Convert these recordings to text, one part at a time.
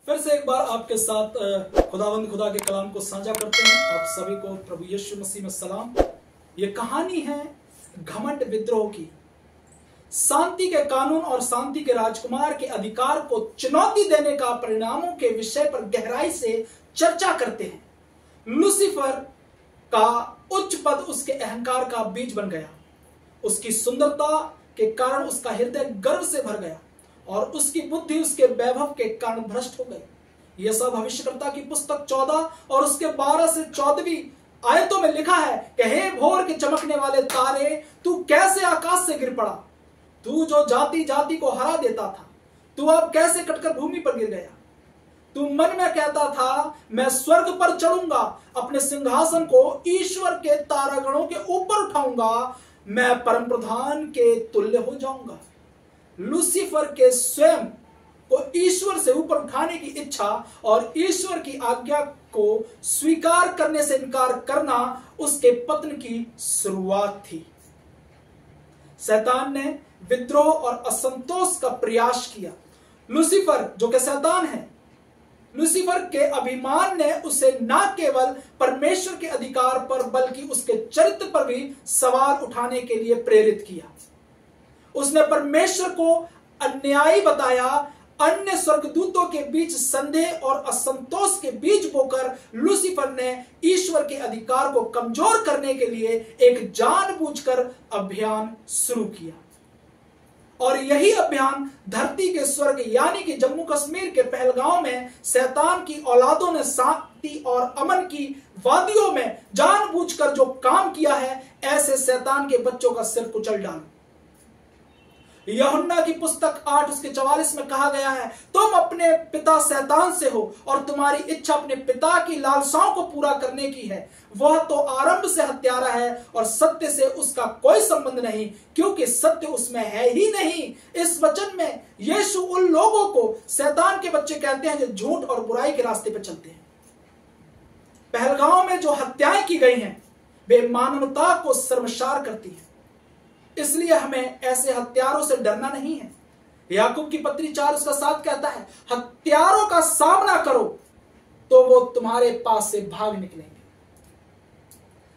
फिर से एक बार आपके साथ खुदावंद खुदा के कलाम को साझा करते हैं। आप सभी को प्रभु यीशु मसीह में सलाम। ये कहानी है घमंड विद्रोह की। शांति के कानून और शांति के राजकुमार के अधिकार को चुनौती देने का परिणामों के विषय पर गहराई से चर्चा करते हैं। लूसीफर का उच्च पद उसके अहंकार का बीज बन गया। उसकी सुंदरता के कारण उसका हृदय गर्व से भर गया और उसकी बुद्धि उसके वैभव के कारण भ्रष्ट हो गई। यह सब भविष्यवक्ता की पुस्तक 14 और उसके 12 से 14वीं आयतों में लिखा है कि हे भोर के चमकने वाले तारे, तू कैसे आकाश से गिर पड़ा। तू जो जाति जाति को हरा देता था, तू अब कैसे कटकर भूमि पर गिर गया। तू मन में कहता था, मैं स्वर्ग पर चढ़ूंगा, अपने सिंहासन को ईश्वर के तारागणों के ऊपर उठाऊंगा, मैं परम प्रधान के तुल्य हो जाऊंगा। लूसीफर के स्वयं को ईश्वर से ऊपर उठाने की इच्छा और ईश्वर की आज्ञा को स्वीकार करने से इनकार करना उसके पतन की शुरुआत थी। शैतान ने विद्रोह और असंतोष का प्रयास किया। लूसीफर जो कि शैतान है, लूसीफर के अभिमान ने उसे न केवल परमेश्वर के अधिकार पर बल्कि उसके चरित्र पर भी सवाल उठाने के लिए प्रेरित किया। उसने परमेश्वर को अन्यायी बताया। अन्य स्वर्गदूतों के बीच संदेह और असंतोष के बीज बोकर लूसीफर ने ईश्वर के अधिकार को कमजोर करने के लिए एक जानबूझकर अभियान शुरू किया। और यही अभियान धरती के स्वर्ग यानी कि जम्मू कश्मीर के पहलगांव में शैतान की औलादों ने शांति और अमन की वादियों में जानबूझकर जो काम किया है, ऐसे शैतान के बच्चों का सिर कुचल डालो। यूहन्ना की पुस्तक 8 उसके 44 में कहा गया है, तुम अपने पिता शैतान से हो और तुम्हारी इच्छा अपने पिता की लालसाओं को पूरा करने की है। वह तो आरंभ से हत्यारा है और सत्य से उसका कोई संबंध नहीं, क्योंकि सत्य उसमें है ही नहीं। इस वचन में यीशु उन लोगों को शैतान के बच्चे कहते हैं जो झूठ और बुराई के रास्ते पर चलते हैं। पहलगांव में जो हत्याएं की गई हैं, वे मानवता को शर्मसार करती हैं। इसलिए हमें ऐसे हत्यारों से डरना नहीं है। याकूब की पत्री 4 उसका 7 कहता है, हत्यारों का सामना करो तो वो तुम्हारे पास से भाग निकलेंगे।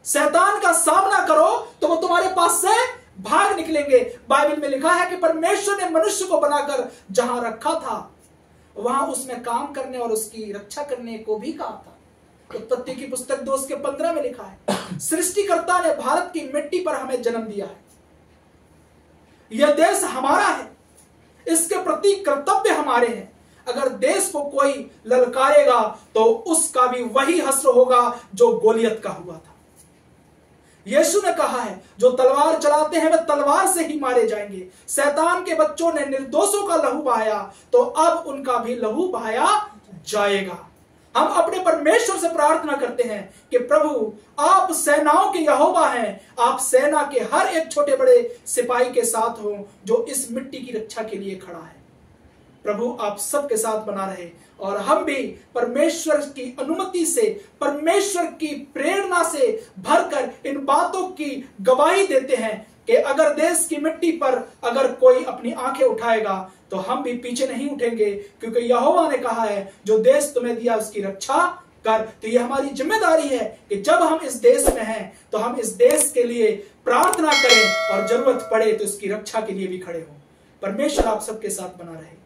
शैतान का सामना करो तो वो तुम्हारे पास से भाग निकलेंगे। बाइबल में लिखा है कि परमेश्वर ने मनुष्य को बनाकर जहां रखा था, वहां उसमें काम करने और उसकी रक्षा करने को भी कहा था। उत्पत्ति की पुस्तक 2 के 15 में लिखा है, सृष्टिकर्ता ने भारत की मिट्टी पर हमें जन्म दिया है। यह देश हमारा है, इसके प्रति कर्तव्य हमारे हैं। अगर देश को कोई ललकारेगा तो उसका भी वही हश्र होगा जो गोलियत का हुआ था। यीशु ने कहा है, जो तलवार चलाते हैं वे तलवार से ही मारे जाएंगे। शैतान के बच्चों ने निर्दोषों का लहू बहाया, तो अब उनका भी लहू बहाया जाएगा। हम अपने परमेश्वर से प्रार्थना करते हैं कि प्रभु, आप सेनाओं के यहोवा हैं। आप सेना के हर एक छोटे बड़े सिपाही के साथ हो जो इस मिट्टी की रक्षा के लिए खड़ा है। प्रभु, आप सबके साथ बना रहे और हम भी परमेश्वर की अनुमति से, परमेश्वर की प्रेरणा से भरकर इन बातों की गवाही देते हैं कि अगर देश की मिट्टी पर अगर कोई अपनी आंखें उठाएगा तो हम भी पीछे नहीं उठेंगे, क्योंकि यहोवा ने कहा है, जो देश तुम्हें दिया उसकी रक्षा कर। तो ये हमारी जिम्मेदारी है कि जब हम इस देश में हैं तो हम इस देश के लिए प्रार्थना करें और जरूरत पड़े तो इसकी रक्षा के लिए भी खड़े हों। परमेश्वर आप सबके साथ बना रहे।